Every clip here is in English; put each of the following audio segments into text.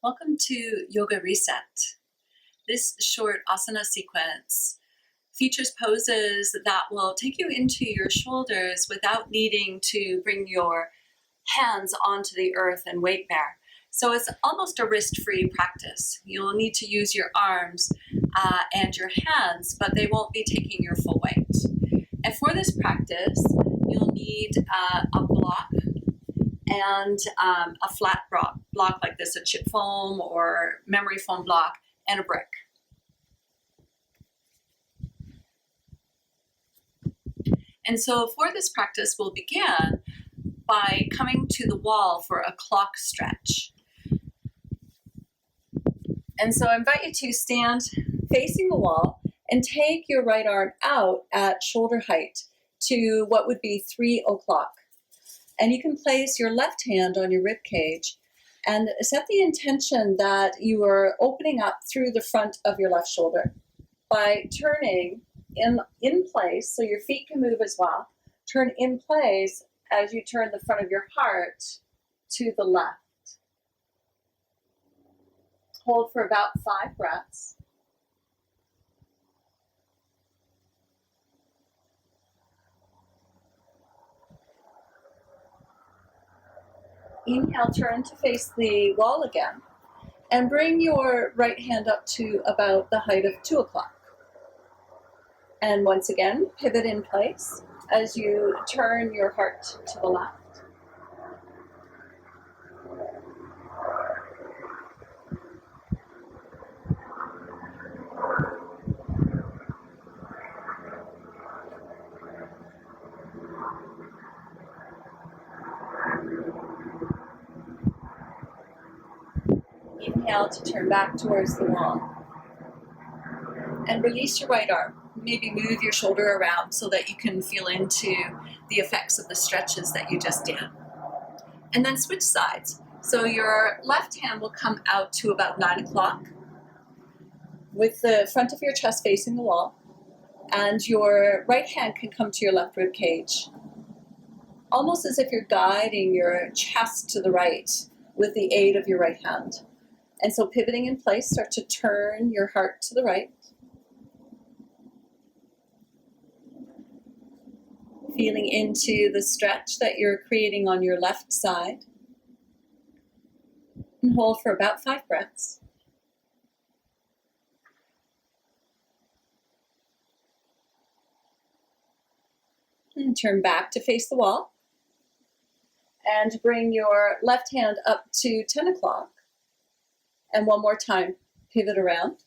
Welcome to Yoga Reset. This short asana sequence features poses that will take you into your shoulders without needing to bring your hands onto the earth and weight bear. So it's almost a wrist-free practice. You'll need to use your arms and your hands, but they won't be taking your full weight. And for this practice, you'll need a block and a flat block like this, a chip foam or memory foam block, and a brick. And so for this practice, we'll begin by coming to the wall for a clock stretch. And so I invite you to stand facing the wall and take your right arm out at shoulder height to what would be 3 o'clock. And you can place your left hand on your rib cage and set the intention that you are opening up through the front of your left shoulder by turning in place, so your feet can move as well. Turn in place as you turn the front of your heart to the left. Hold for about 5 breaths. Inhale, turn to face the wall again, and bring your right hand up to about the height of 2 o'clock. And once again, pivot in place as you turn your heart to the left. Inhale to turn back towards the wall. And release your right arm. Maybe move your shoulder around so that you can feel into the effects of the stretches that you just did. And then switch sides. So your left hand will come out to about 9 o'clock with the front of your chest facing the wall. And your right hand can come to your left rib cage, almost as if you're guiding your chest to the right with the aid of your right hand. And so pivoting in place, start to turn your heart to the right. Feeling into the stretch that you're creating on your left side. And hold for about 5 breaths. And turn back to face the wall. And bring your left hand up to 10 o'clock. And one more time, pivot around.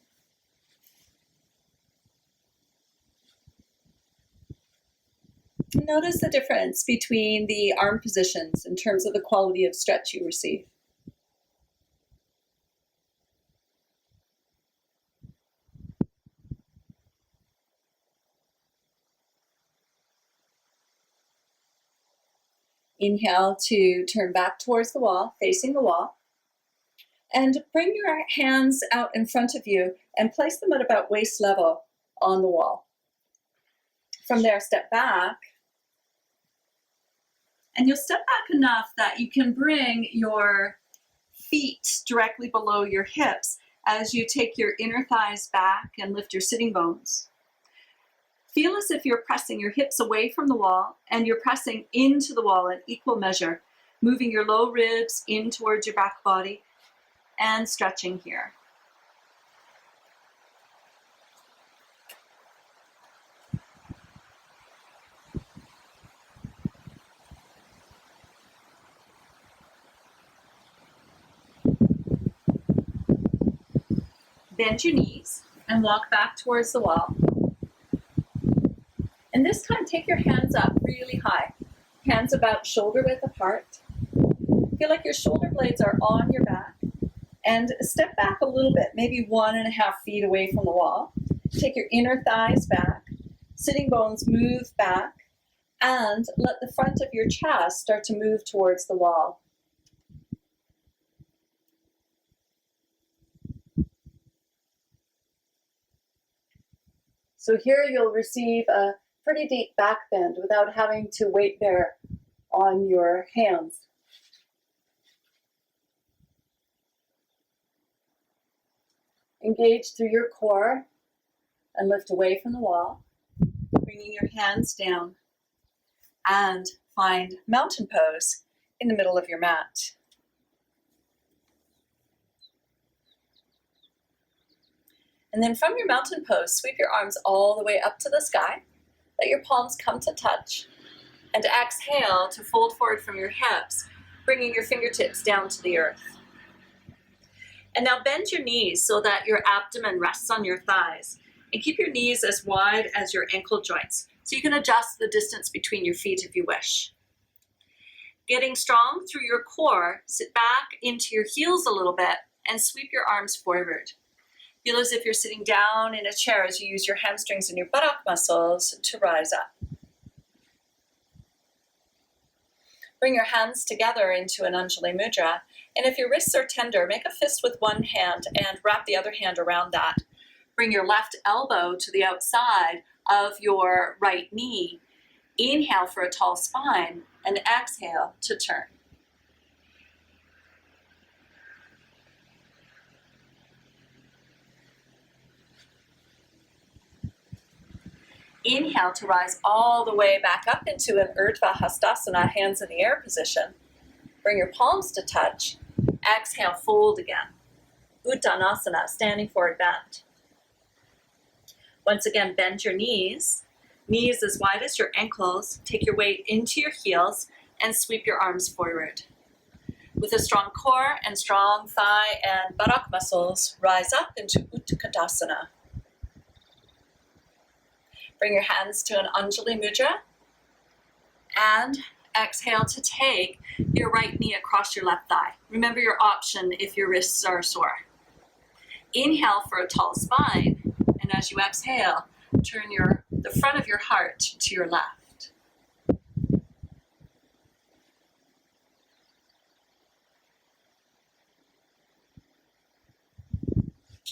Notice the difference between the arm positions in terms of the quality of stretch you receive. Inhale to turn back towards the wall, facing the wall. And bring your hands out in front of you and place them at about waist level on the wall. From there, step back. And you'll step back enough that you can bring your feet directly below your hips as you take your inner thighs back and lift your sitting bones. Feel as if you're pressing your hips away from the wall and you're pressing into the wall in equal measure, moving your low ribs in towards your back body and stretching here. Bend your knees and walk back towards the wall. And this time, take your hands up really high. Hands about shoulder width apart. Feel like your shoulder blades are on your back. And step back a little bit, maybe 1.5 feet away from the wall. Take your inner thighs back. Sitting bones move back. And let the front of your chest start to move towards the wall. So here you'll receive a pretty deep back bend without having to weight bear on your hands. Engage through your core and lift away from the wall, bringing your hands down, and find mountain pose in the middle of your mat. And then from your mountain pose, sweep your arms all the way up to the sky. Let your palms come to touch. And exhale to fold forward from your hips, bringing your fingertips down to the earth. And now bend your knees so that your abdomen rests on your thighs. And keep your knees as wide as your ankle joints, so you can adjust the distance between your feet if you wish. Getting strong through your core, sit back into your heels a little bit and sweep your arms forward. Feel as if you're sitting down in a chair as you use your hamstrings and your buttock muscles to rise up. Bring your hands together into an Anjali Mudra, and if your wrists are tender, make a fist with one hand and wrap the other hand around that. Bring your left elbow to the outside of your right knee. Inhale for a tall spine, and exhale to turn. Inhale to rise all the way back up into an Urdhva Hastasana, hands in the air position. Bring your palms to touch. Exhale, fold again. Uttanasana, standing forward bend. Once again, bend your knees. Knees as wide as your ankles. Take your weight into your heels and sweep your arms forward. With a strong core and strong thigh and buttock muscles, rise up into Utkatasana. Bring your hands to an Anjali Mudra and exhale to take your right knee across your left thigh. Remember your option if your wrists are sore. Inhale for a tall spine, and as you exhale, turn the front of your heart to your left.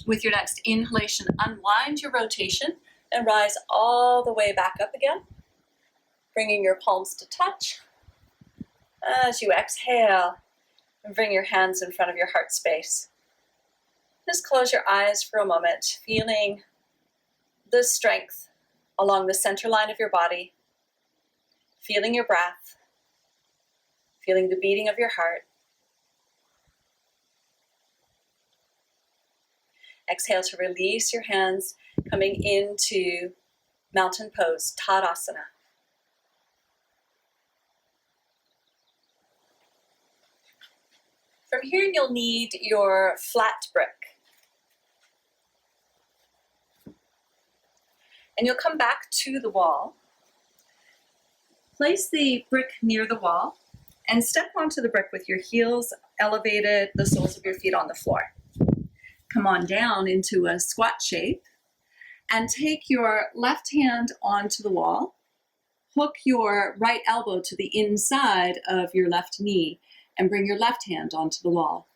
With your next inhalation, unwind your rotation and rise all the way back up again, bringing your palms to touch. As you exhale, and bring your hands in front of your heart space. Just close your eyes for a moment, feeling the strength along the center line of your body, feeling your breath, feeling the beating of your heart. Exhale to release your hands, coming into mountain pose, Tadasana. From here, you'll need your flat brick. And you'll come back to the wall. Place the brick near the wall and step onto the brick with your heels elevated, the soles of your feet on the floor. Come on down into a squat shape and take your left hand onto the wall. Hook your right elbow to the inside of your left knee and bring your left hand onto the wall.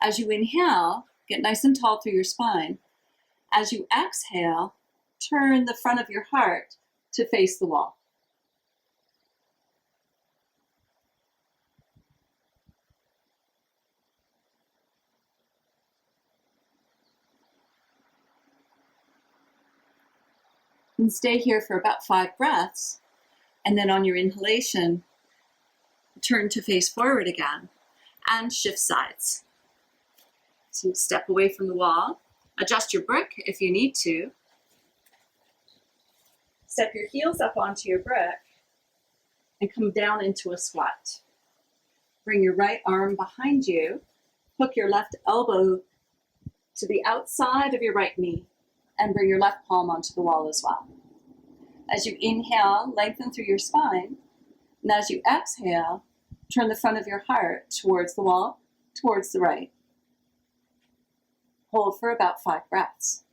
As you inhale, get nice and tall through your spine. As you exhale, turn the front of your heart to face the wall. And stay here for about 5 breaths, and then on your inhalation, turn to face forward again and shift sides. So step away from the wall, adjust your brick if you need to. Step your heels up onto your brick and come down into a squat. Bring your right arm behind you, hook your left elbow to the outside of your right knee, and bring your left palm onto the wall as well. As you inhale, lengthen through your spine, and as you exhale, turn the front of your heart towards the wall, towards the right. Hold for about 5 breaths.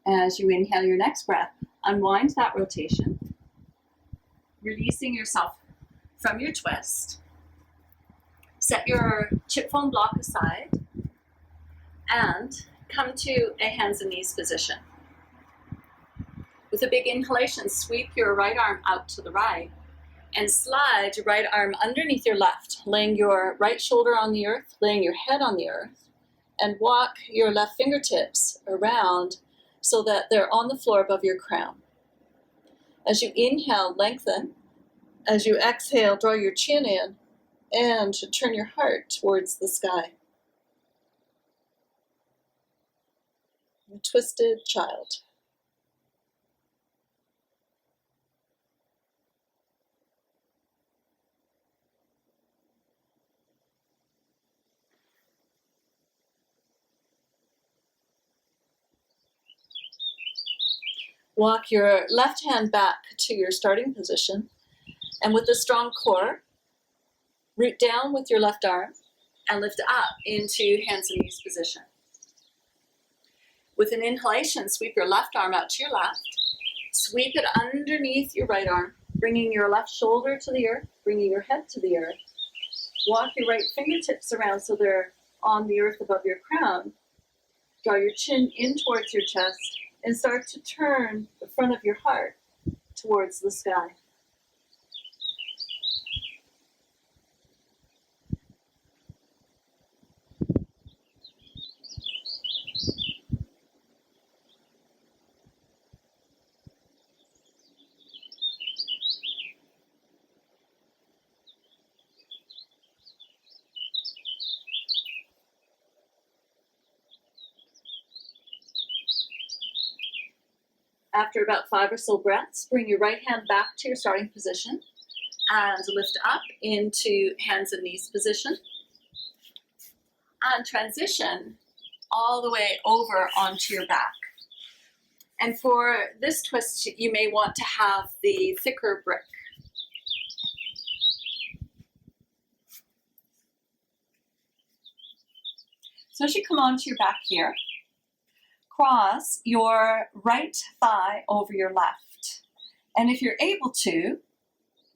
As you inhale your next breath, unwind that rotation, releasing yourself from your twist. Set your chip foam block aside. And come to a hands and knees position. With a big inhalation, sweep your right arm out to the right and slide your right arm underneath your left, laying your right shoulder on the earth, laying your head on the earth, and walk your left fingertips around so that they're on the floor above your crown. As you inhale, lengthen. As you exhale, draw your chin in and turn your heart towards the sky. A twisted child. Walk your left hand back to your starting position, and with a strong core, root down with your left arm and lift up into hands and knees position. With an inhalation, sweep your left arm out to your left, sweep it underneath your right arm, bringing your left shoulder to the earth, bringing your head to the earth. Walk your right fingertips around so they're on the earth above your crown. Draw your chin in towards your chest and start to turn the front of your heart towards the sky. After about 5 or so breaths, bring your right hand back to your starting position and lift up into hands and knees position. And transition all the way over onto your back. And for this twist, you may want to have the thicker brick. So as you come onto your back here, cross your right thigh over your left. And if you're able to,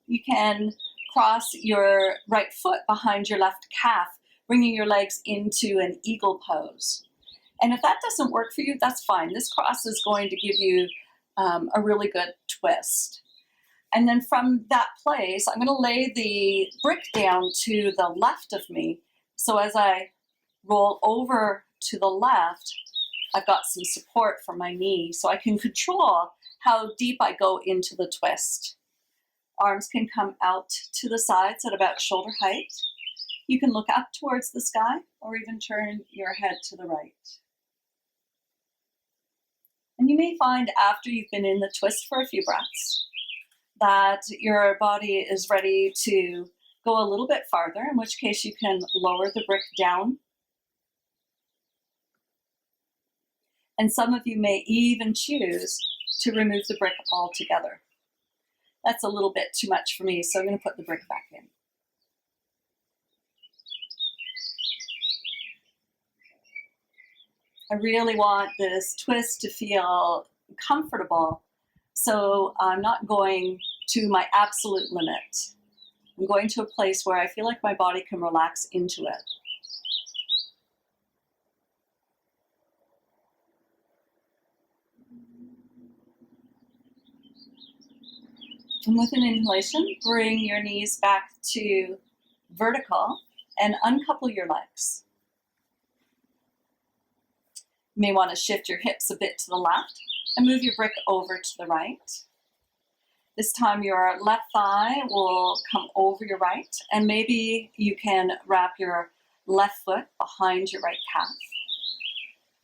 you can cross your right foot behind your left calf, bringing your legs into an eagle pose. And if that doesn't work for you, that's fine. This cross is going to give you a really good twist. And then from that place, I'm going to lay the brick down to the left of me. So as I roll over to the left, I've got some support from my knee, so I can control how deep I go into the twist. Arms can come out to the sides at about shoulder height. You can look up towards the sky or even turn your head to the right. And you may find after you've been in the twist for a few breaths that your body is ready to go a little bit farther, in which case you can lower the brick down. And some of you may even choose to remove the brick altogether. That's a little bit too much for me, so I'm going to put the brick back in. I really want this twist to feel comfortable, so I'm not going to my absolute limit. I'm going to a place where I feel like my body can relax into it. And with an inhalation, bring your knees back to vertical and uncouple your legs. You may want to shift your hips a bit to the left and move your brick over to the right. This time your left thigh will come over your right, and maybe you can wrap your left foot behind your right calf.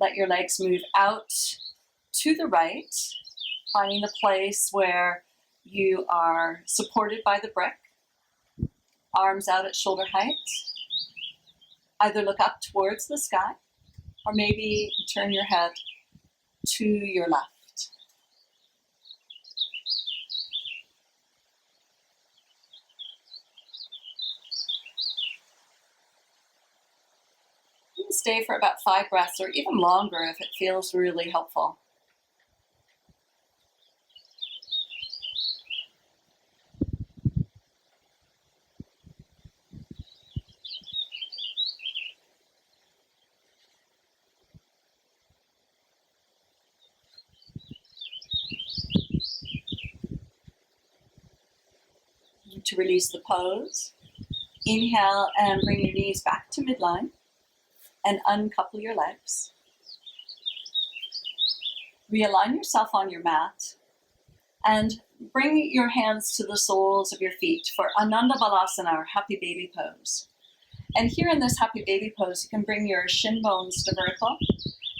Let your legs move out to the right, finding the place where you are supported by the brick, arms out at shoulder height. Either look up towards the sky or maybe turn your head to your left. You can stay for about 5 breaths or even longer if it feels really helpful. to release the pose. Inhale and bring your knees back to midline and uncouple your legs. Realign yourself on your mat and bring your hands to the soles of your feet for Ananda Balasana, or Happy Baby Pose. And here in this Happy Baby Pose, you can bring your shin bones to vertical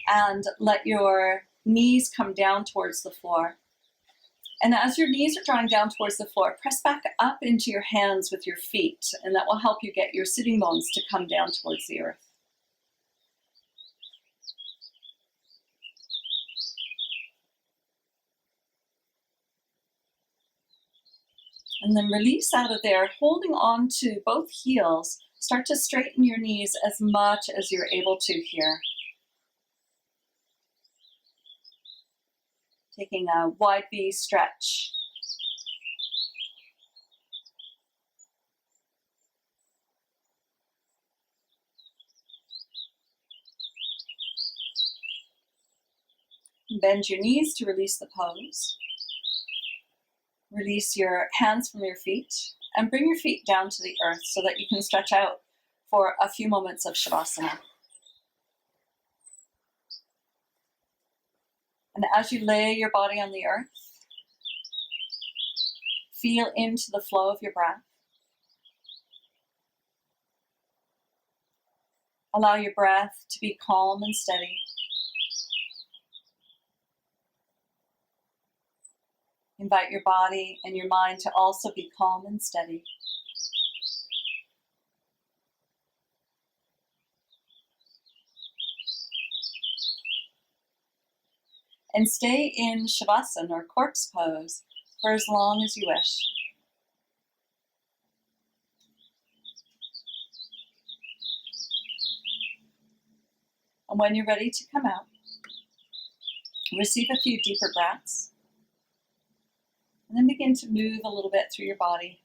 and let your knees come down towards the floor. And as your knees are drawing down towards the floor, press back up into your hands with your feet, and that will help you get your sitting bones to come down towards the earth. And then release out of there, holding on to both heels. Start to straighten your knees as much as you're able to here. Taking a wide V stretch. Bend your knees to release the pose. Release your hands from your feet and bring your feet down to the earth so that you can stretch out for a few moments of Shavasana. And as you lay your body on the earth, feel into the flow of your breath. Allow your breath to be calm and steady. Invite your body and your mind to also be calm and steady. And stay in Shavasana, or corpse pose, for as long as you wish. And when you're ready to come out, receive a few deeper breaths. And then begin to move a little bit through your body.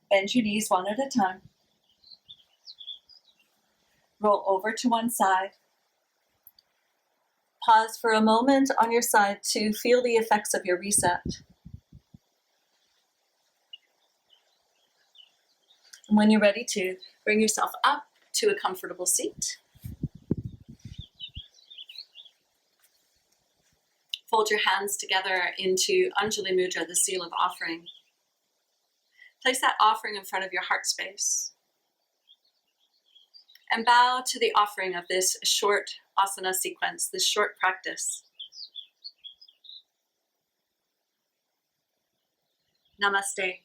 Bend your knees one at a time. Roll over to one side. Pause for a moment on your side to feel the effects of your reset. And when you're ready to, bring yourself up to a comfortable seat. Fold your hands together into Anjali Mudra, the seal of offering. Place that offering in front of your heart space. And bow to the offering of this short asana sequence, this short practice. Namaste.